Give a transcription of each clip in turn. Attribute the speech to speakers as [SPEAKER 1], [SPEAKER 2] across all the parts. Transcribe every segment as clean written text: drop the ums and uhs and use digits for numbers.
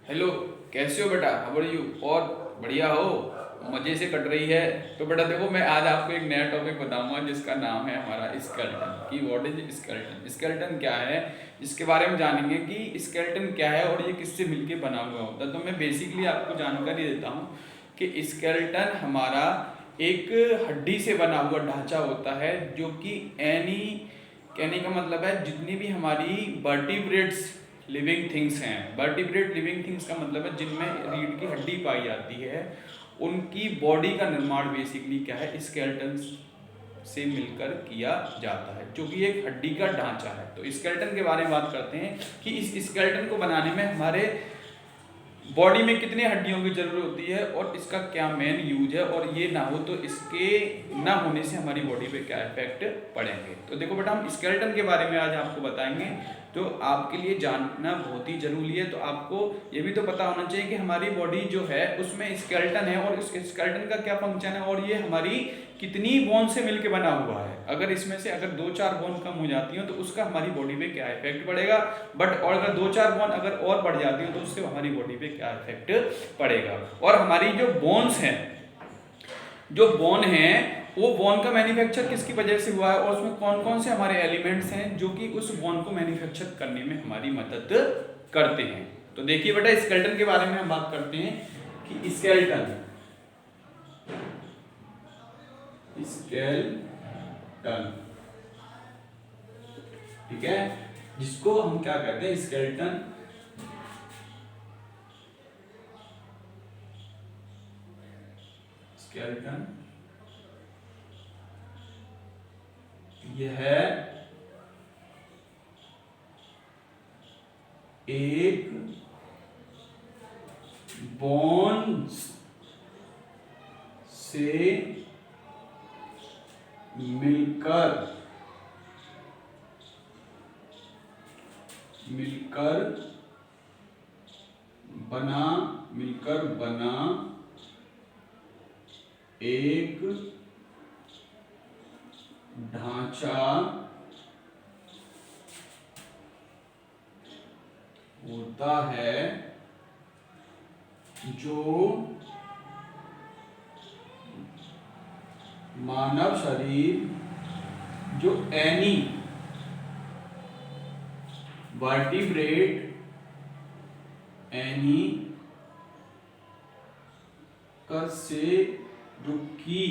[SPEAKER 1] Hello. कैसे हो बेटा? How are you? और बढ़िया हो? मज़े से कट रही है? तो बेटा देखो, मैं आज आपको एक नया टॉपिक बताऊंगा जिसका नाम है हमारा स्केलेटन। कि व्हाट इज स्केलेटन, स्केलेटन क्या है, इसके बारे में जानेंगे कि स्केलेटन क्या है और ये किससे मिलके बना हुआ होता है। तो मैं बेसिकली आपको जानकारी देता हूँ कि स्केलेटन हमारा एक हड्डी से बना हुआ ढांचा होता है, जो कि एनी, कहने का मतलब है जितनी भी हमारी वर्टिब्रेट्स लिविंग थिंग्स हैं। वर्टिब्रेट लिविंग थिंग्स का मतलब है जिनमें रीढ़ की हड्डी पाई जाती है, उनकी बॉडी का निर्माण बेसिकली क्या है, स्केलेटन से मिलकर किया जाता है, जो कि एक हड्डी का ढांचा है। तो स्केलेटन के बारे में बात करते हैं कि इस स्केलेटन को बनाने में हमारे बॉडी में कितने हड्डियों की जरूरत होती है और इसका क्या मेन यूज है, और ये ना हो तो इसके ना होने से हमारी बॉडी पे क्या इफेक्ट पड़ेंगे। तो देखो बेटा, हम स्केलेटन के बारे में आज आपको बताएंगे, तो आपके लिए जानना बहुत ही जरूरी है। तो आपको ये भी तो पता होना चाहिए कि हमारी बॉडी जो है उसमें स्केलेटन है, और इस स्केलेटन का क्या फंक्शन है, और ये हमारी कितनी बोन से मिलकर बना हुआ है। अगर इसमें से अगर 2-4 बोन कम हो जाती हो तो उसका हमारी बॉडी पे क्या इफेक्ट पड़ेगा, बट और अगर 2-4 बोन अगर और बढ़ जाती हो तो उससे हमारी बॉडी पे क्या इफेक्ट पड़ेगा। और हमारी जो बोन्स हैं, जो बोन है, वो बोन का मैन्युफैक्चर किसकी वजह से हुआ है, और उसमें कौन कौन से हमारे एलिमेंट्स हैं जो कि उस बोन को मैन्युफैक्चर करने में हमारी मदद करते हैं। तो देखिए बेटा, स्केलेटन के बारे में हम बात करते हैं कि स्केलेटन स्केलेटन ठीक है, जिसको हम क्या कहते हैं, स्केलेटन। स्केलेटन यह एक बोन्स से मिलकर बना एक ढांचा होता है, जो मानव शरीर, जो एनी वर्टिब्रेट, एनी कशेरुकी,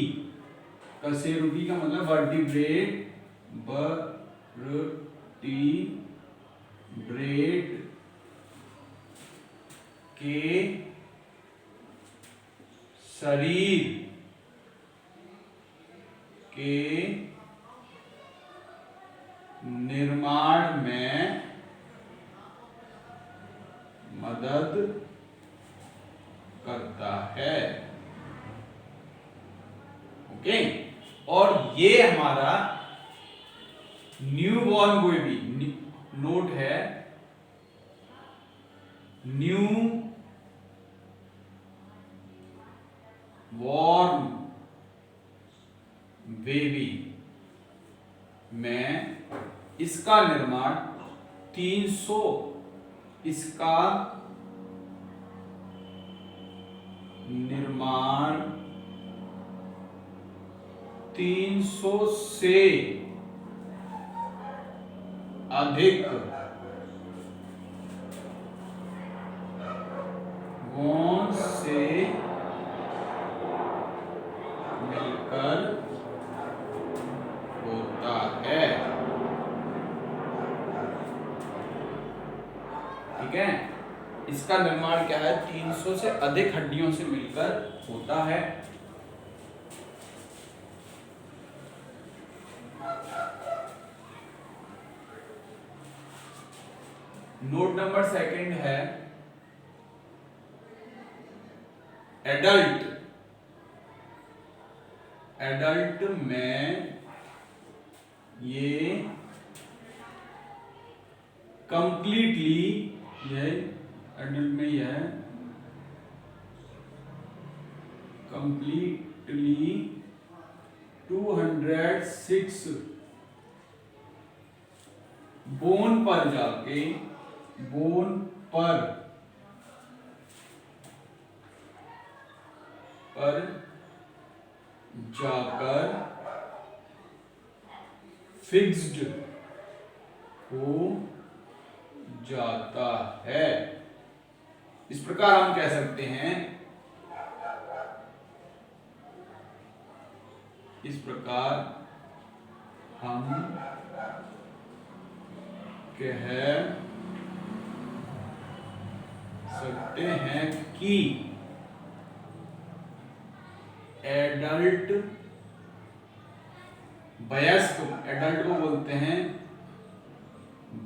[SPEAKER 1] कशेरुकी का मतलब वर्टिब्रेट, वर्टिब्रेट के शरीर के निर्माण में मदद करता है। ओके, और ये हमारा न्यूबॉर्न बेबी, नोट है, न्यू बॉर्न बेबी में इसका निर्माण 300, इसका निर्माण 300 से अधिक बोन से मिलकर होता है। ठीक है, इसका निर्माण क्या है, 300 से अधिक हड्डियों से मिलकर होता है। नोट नंबर सेकंड है एडल्ट। एडल्ट में ये कंप्लीटली, यह एडल्ट में यह कंप्लीटली 206 बोन पर जाके, बोन पर पर जाकर फिक्स्ड हो जाता है। इस प्रकार हम कह सकते हैं, इस प्रकार हम कह सकते हैं कि एडल्ट वयस्क, एडल्ट को बोलते हैं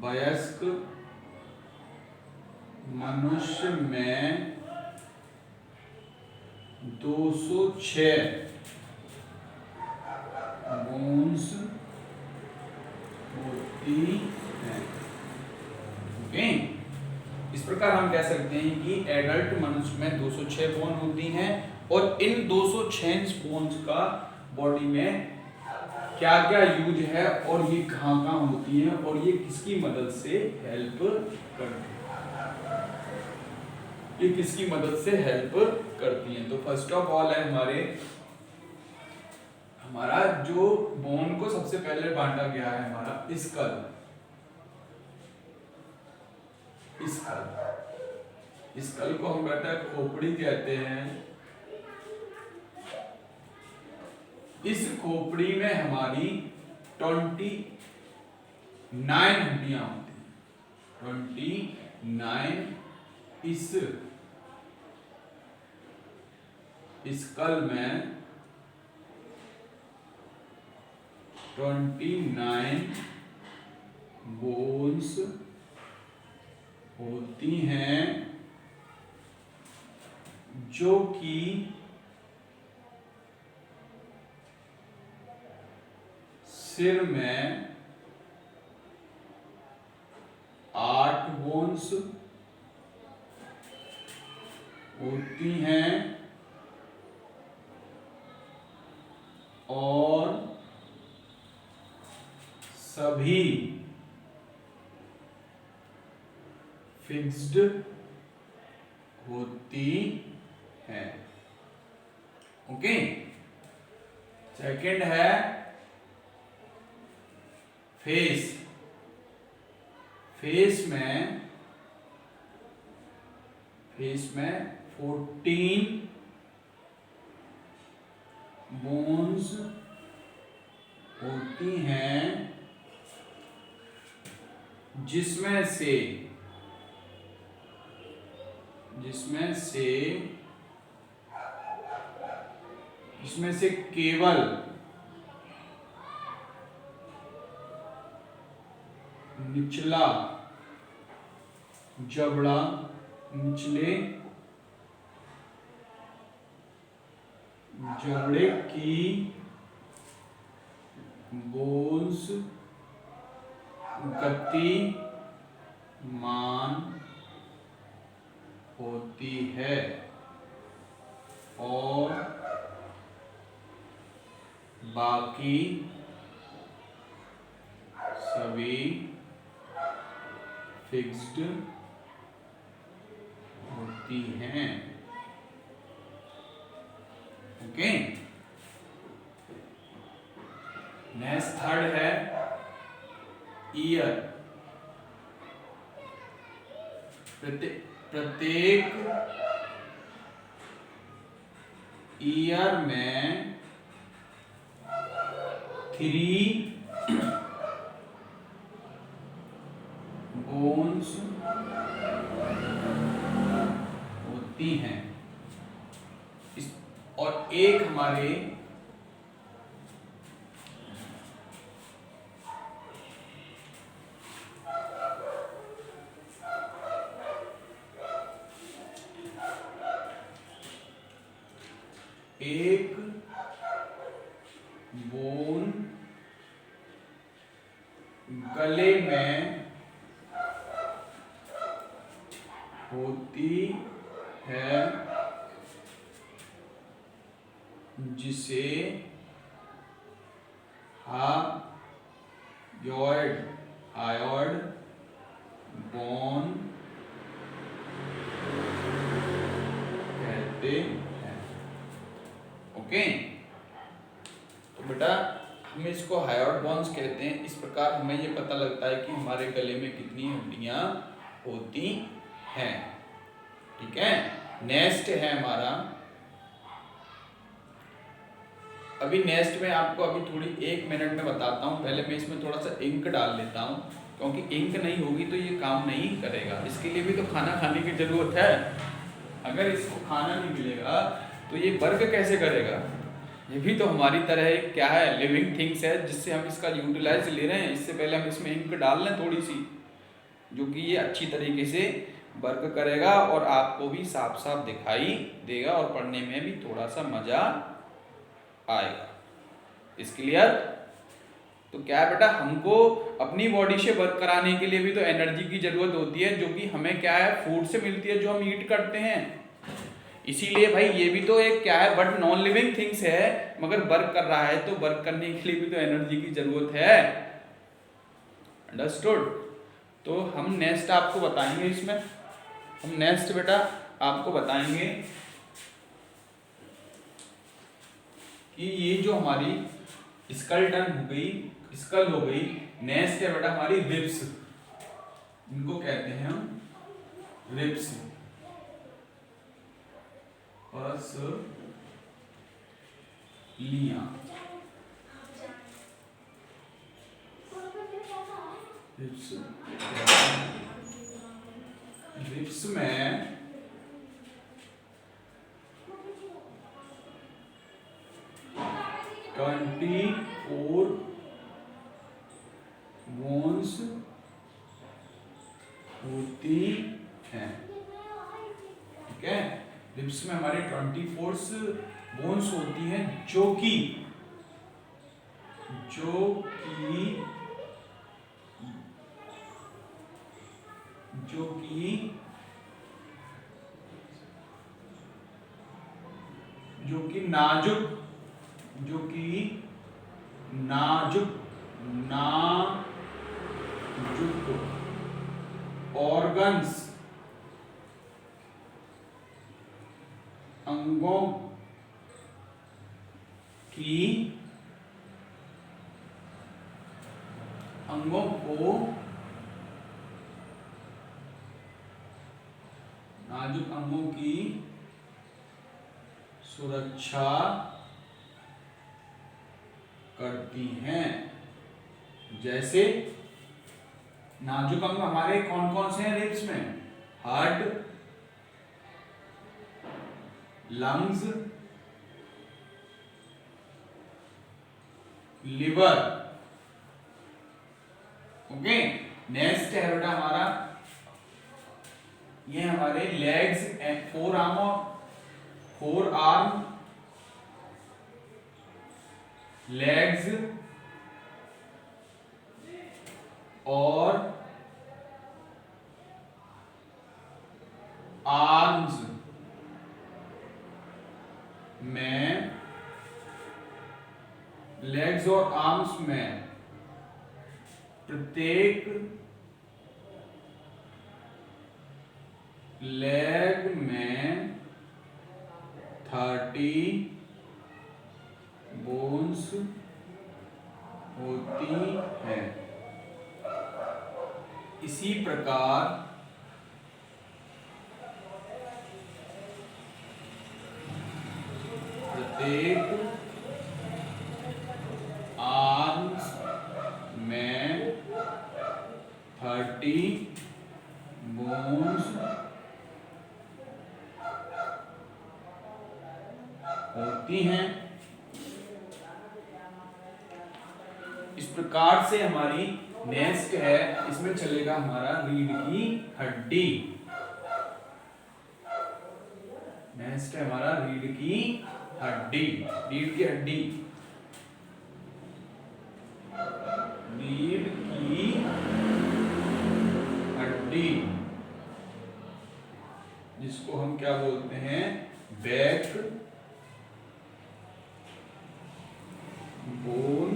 [SPEAKER 1] वयस्क मनुष्य में 206 बोन्स होती हैं। ओके, इस प्रकार हम कह सकते हैं कि एडल्ट मनुष्य में 206 बोन होती हैं और इन 206 बोन्स का बॉडी में क्या क्या यूज है और ये कहाँ कहाँ होती हैं और ये किसकी मदद से हेल्प करती हैं, ये किसकी मदद से हेल्प करती हैं। तो फर्स्ट ऑफ ऑल है हमारा जो बोन को सबसे पहले बांटा गया है हमारा स्कल, स्कल को हम कहते हैं खोपड़ी कहते हैं। इस खोपड़ी में हमारी 29 हड्डियां होती हैं, 29 इस स्कल में 29 बोन्स होती हैं जो कि सिर में 8 बोन्स होती हैं और सभी फिक्स्ड होती हैं। ओके, सेकंड है फेस। फेस में 14 बोन्स होती हैं जिसमें से केवल निचला जबड़ा, निचले जबड़े की बोन्स गतिमान होती है और बाकी सभी फिक्स्ड होती हैं। ओके, नेक्स्ट थर्ड है ईयर। प्रत्येक ईयर में 3 बोन्स होती हैं और एक हमारे एक बोन गले में होती है जिसे हायोइड बोन कहते हैं। ओके, तो बेटा हम इसको हायोट बोन्स कहते हैं। इस प्रकार हमें ये पता लगता है कि हमारे गले में कितनी हड्डियां होती हैं। ठीक है, नेस्ट है हमारा। अभी नेस्ट में आपको अभी थोड़ी 1 मिनट में बताता हूँ। पहले मैं इसमें थोड़ा सा इंक डाल लेता हूँ, क्योंकि इंक नहीं होगी तो ये काम नहीं करेगा। इसके लिए भी तो खाना खाने की जरूरत है। अगर इसको खाना नहीं मिलेगा तो ये वर्क कैसे करेगा। ये भी तो हमारी तरह एक क्या है, लिविंग थिंग्स है, जिससे हम इसका यूटिलाइज ले रहे हैं। इससे पहले हम इसमें इंक डाल लें थोड़ी सी, जो कि ये अच्छी तरीके से वर्क करेगा और आपको भी साफ साफ दिखाई देगा और पढ़ने में भी थोड़ा सा मजा आएगा। इस क्लियर। तो क्या है बेटा, हमको अपनी बॉडी से वर्क कराने के लिए भी तो एनर्जी की जरूरत होती है, जो कि हमें क्या है, फूड से मिलती है, जो हम ईट करते हैं। इसीलिए भाई ये भी तो एक क्या है, बट नॉन लिविंग थिंग्स है, मगर वर्क कर रहा है, तो वर्क करने के लिए भी तो एनर्जी की जरूरत है। अंडरस्टूड। तो हम नेक्स्ट आपको बताएंगे, इसमें हम नेक्स्ट बेटा आपको बताएंगे कि ये जो हमारी स्कल टन हो गई, स्कल हो गई, नेक्स्ट है बेटा हमारी रिब्स। इनको कहते हैं हम रिब्स। लिया रिब्स, रिब्स में 24 बोन्स होती हैं। ठीक है, रिब्स में हमारे 24 बोन्स होती हैं, जो कि नाजुक ऑर्गन्स, अंगों को नाजुक अंगों की सुरक्षा करती हैं। जैसे नाजुक अंग हमारे कौन कौन से हैं रिब्स में? Heart, lungs, liver. Okay, next है बेटा हमारा, ये हमारे legs and four arm, legs और आर्म्स में, लेग्स और आर्म्स में प्रत्येक लेग में 30 बोन्स होती है। इसी प्रकार प्रत्येक आर्म्स में 30 बोन्स होती हैं। इस प्रकार से हमारी नेक्स्ट है, इसमें चलेगा हमारा रीढ़ की हड्डी। नेक्स्ट है हमारा रीढ़ की हड्डी। रीढ़ की हड्डी, रीढ़ की हड्डी, जिसको हम क्या बोलते हैं, बैक बोन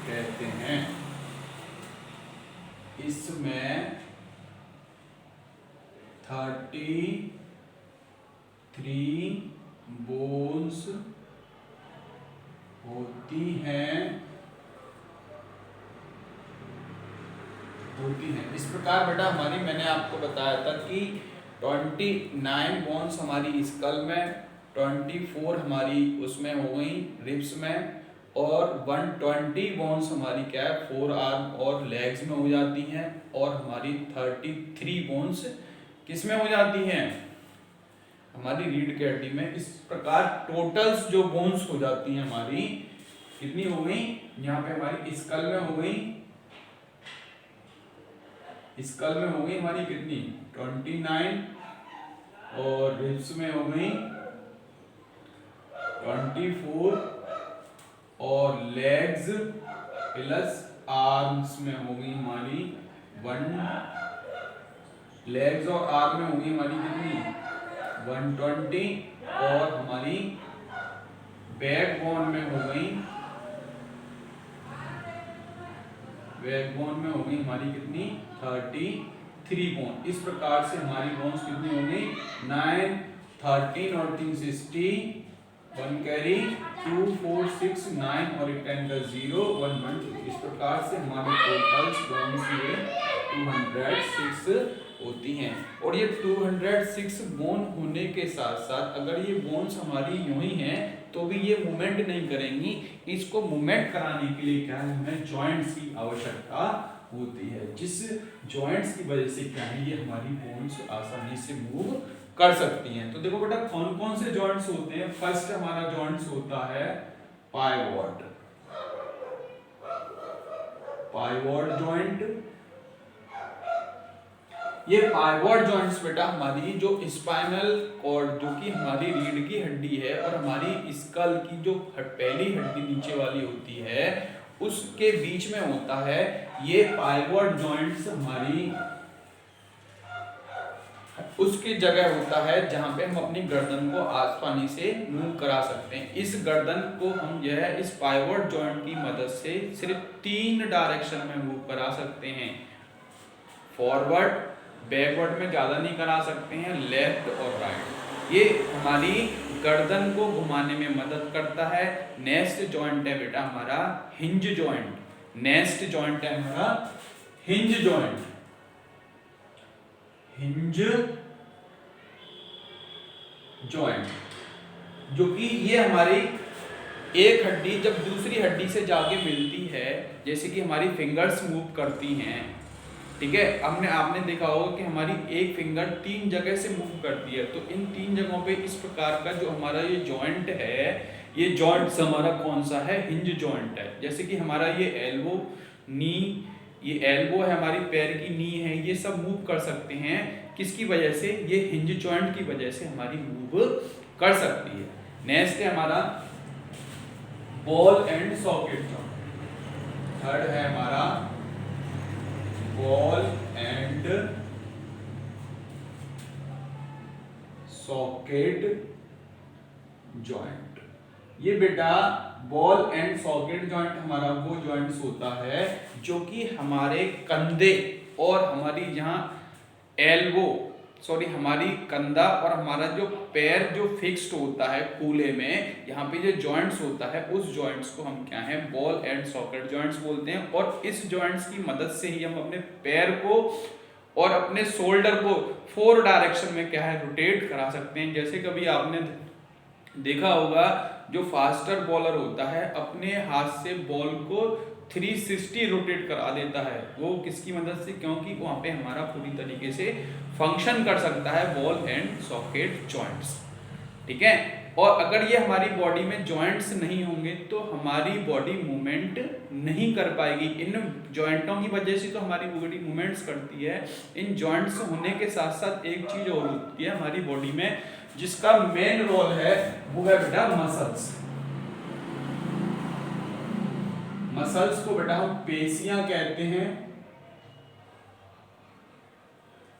[SPEAKER 1] कहते हैं। इसमें 33 बोन्स होती हैं इस प्रकार बेटा हमारी, मैंने आपको बताया था कि 29 बोन्स हमारी स्कल में, 24 हमारी उसमें हो गई रिब्स में, और 120 बोन्स हमारी क्या है फोर आर्म और लेग्स में हो जाती हैं, और हमारी 33 बोन्स किस में हो जाती हैं, हमारी रीढ़ की हड्डी में। इस प्रकार टोटल्स जो बोन्स हो जाती हैं हमारी कितनी हो गई, यहाँ पे हमारी स्कल में हो गई, स्कल में हो गई हमारी कितनी 29, और रिब्स में हो गई 24, और लेग्स प्लस आर्म्स में हो गई हमारी 1, लेग्स और आर्म में हो गई हमारी कितनी 120, और हमारी बैकबोन में हो गई, बैकबोन में हो गई हमारी कितनी 33 बोन। इस प्रकार से हमारी बोन्स कितनी हो गई 9, 13 और 3 60, 1 कैरी 2 4 6 9 और एक 10 का 0 1 1 2। इस प्रकार से हमारी टोटल्स बोन्स ये 206 होती हैं। और ये 206 बोन होने के साथ साथ अगर ये बोन्स हमारी यूं ही हैं तो भी ये मूवमेंट नहीं करेंगी। इसको मूवमेंट कराने के लिए क्या है, हमें जॉइंट्स की आवश्यकता होती है, जिस जॉइंट्स की वजह से क्या है ये हमारी बोन्स आसानी से मूव कर सकती हैं। तो देखो बेटा कौन कौन से जॉइंट्स होते हैं। फर्स्ट हमारा जॉइंट्स होता है पाइवॉट, पाइवॉट जॉइंट। ये पाइवॉट जॉइंट्स बेटा हमारी जो स्पाइनल कॉर्ड जो कि हमारी रीढ़ की हड्डी है और हमारी स्कल की जो पहली हड्डी नीचे वाली होती है उसके बीच में होता है। ये पाइवॉट जॉइंट्स हमारी उसकी जगह होता है जहां पे हम अपनी गर्दन को आसानी से मूव करा सकते हैं। इस गर्दन को हम जो है इस पाइवॉट जॉइंट की मदद से सिर्फ 3 डायरेक्शन में मूव करा सकते हैं, फॉरवर्ड, बैकवर्ड में ज्यादा नहीं करा सकते हैं, लेफ्ट और राइट। ये हमारी गर्दन को घुमाने में मदद करता है। नेक्स्ट जॉइंट है बेटा हमारा हिंज जॉइंट, नेक्स्ट जॉइंट है हमारा हिंज जॉइंट, हिंज जॉइंट, जो कि ये हमारी एक हड्डी जब दूसरी हड्डी से जाके मिलती है, जैसे कि हमारी फिंगर्स मूव करती हैं, ठीक है। आपने देखा होगा कि हमारी एक फिंगर 3 जगह से मूव करती है, तो इन 3 जगहों पे इस प्रकार का जो हमारा ये जॉइंट है, ये जॉइंट हमारा कौन सा है, हिंज जॉइंट है। जैसे कि हमारा ये एल्बो, नी, ये एल्बो है हमारी पैर की नी है, ये सब मूव कर सकते हैं किसकी वजह से, ये हिंज जॉइंट की वजह से हमारी मूव कर सकती है। नेक्स्ट है हमारा ball and socket joint, third है हमारा बॉल एंड सॉकेट जॉइंट। ये बेटा बॉल एंड सॉकेट जॉइंट हमारा वो जॉइंट्स होता है जो कि हमारे कंधे और हमारी यहाँ एल्बो, सॉरी हमारी कंधा और हमारा जो पैर जो फिक्स्ड होता है कूल्हे में, यहाँ पे जो जॉइंट्स होता है उस जॉइंट्स को हम क्या है बॉल एंड सॉकेट जॉइंट्स बोलते हैं। और इस जॉइंट्स की मदद से ही हम अपने पैर को और अपने शोल्डर को 4 डायरेक्शन में क्या है रोटेट करा सकते हैं। जैसे कभी आपने देखा होगा जो फास्टर बॉलर होता है अपने हाथ से बॉल को 360 रोटेट करा देता है, वो किसकी मदद से, क्योंकि वहां पे हमारा पूरी तरीके से फंक्शन कर सकता है बॉल एंड सॉकेट जॉइंट्स, ठीक है। और अगर ये हमारी बॉडी में जॉइंट्स नहीं होंगे तो हमारी बॉडी मूवमेंट नहीं कर पाएगी। इन जॉइंटों की वजह से तो हमारी बॉडी मूवमेंट्स करती है। इन जॉइंट्स होने के साथ साथ एक चीज और होती है हमारी बॉडी में जिसका मेन रोल है, वो है बेटा मसल्स। मसल्स को बेटा हम पेशियां कहते हैं,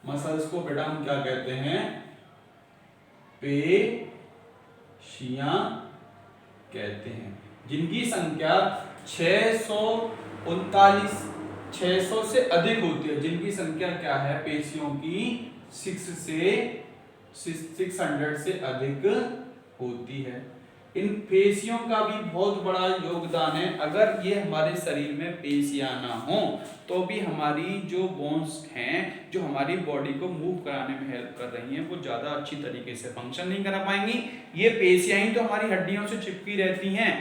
[SPEAKER 1] मसल्स को बेटा हम क्या कहते हैं, पेशियां कहते हैं, जिनकी संख्या 639 से अधिक होती है। जिनकी संख्या क्या है पेशियों की 600 से अधिक होती है। इन पेशियों का भी बहुत बड़ा योगदान है। अगर ये हमारे शरीर में पेशियां ना हो तो भी हमारी जो बोन्स हैं जो हमारी बॉडी को मूव कराने में हेल्प कर रही हैं वो ज़्यादा अच्छी तरीके से फंक्शन नहीं करा पाएंगी। ये पेशियां ही तो हमारी हड्डियों से चिपकी रहती हैं।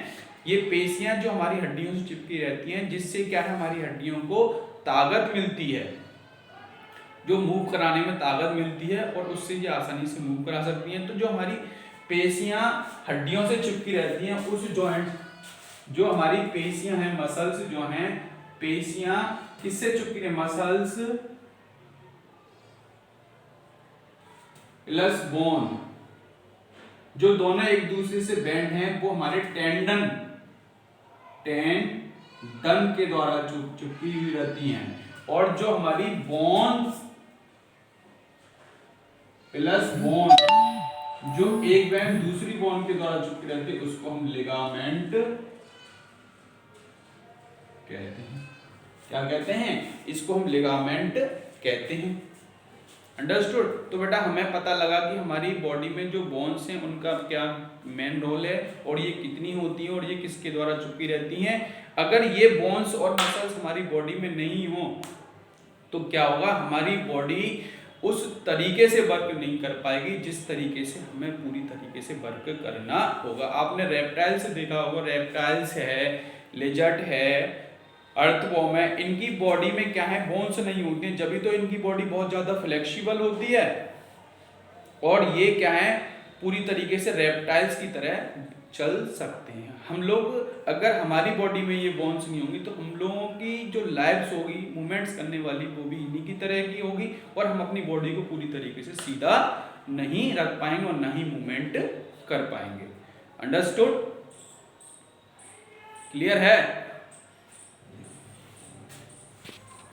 [SPEAKER 1] ये पेशियां जो हमारी हड्डियों से चिपकी रहती हैं जिससे क्या है हमारी हड्डियों को ताकत मिलती है, जो मूव कराने में ताकत मिलती है और उससे ये आसानी से मूव करा सकती हैं। तो जो हमारी पेशियां हड्डियों से चिपकी रहती हैं उस जॉइंट जो हमारी पेशियां हैं मसल्स जो हैं पेशियां किससे चिपकी है, मसल्स प्लस बोन जो दोनों एक दूसरे से बैंड हैं वो हमारे टेंडन के द्वारा चिपकी हुई रहती हैं। और जो हमारी बोन्स प्लस बोन जो एक बैंड दूसरी बोन के द्वारा चिपकी रहती है उसको हम लिगामेंट कहते हैं। क्या कहते हैं? इसको हम लिगामेंट कहते हैं। अंडरस्टूड? तो बेटा हमें पता लगा कि हमारी बॉडी में जो बोन्स हैं उनका क्या मेन रोल है और ये कितनी होती है और ये किसके द्वारा चिपकी रहती हैं। अगर ये बोन्स और मसल्स हमारी बॉडी में नहीं हो तो क्या होगा, हमारी बॉडी उस तरीके से वर्क नहीं कर पाएगी जिस तरीके से हमें पूरी तरीके से वर्क करना होगा। आपने रेप्टाइल्स देखा होगा, रेप्टाइल्स है, लिजर्ट है, अर्थवॉर्म है, इनकी बॉडी में क्या है बोन्स नहीं होते हैं, जब भी तो इनकी बॉडी बहुत ज्यादा फ्लेक्सिबल होती है और ये क्या है पूरी तरीके से रेप्टाइल्स की तरह चल सकते हैं। हम लोग अगर हमारी बॉडी में ये बोन्स नहीं होंगी तो हम लोगों की जो लाइफ्स होगी मूवमेंट्स करने वाली वो भी इन्हीं की तरह की होगी और हम अपनी बॉडी को पूरी तरीके से सीधा नहीं रख पाएंगे और ना ही मूवमेंट कर पाएंगे। अंडरस्टूड? क्लियर है?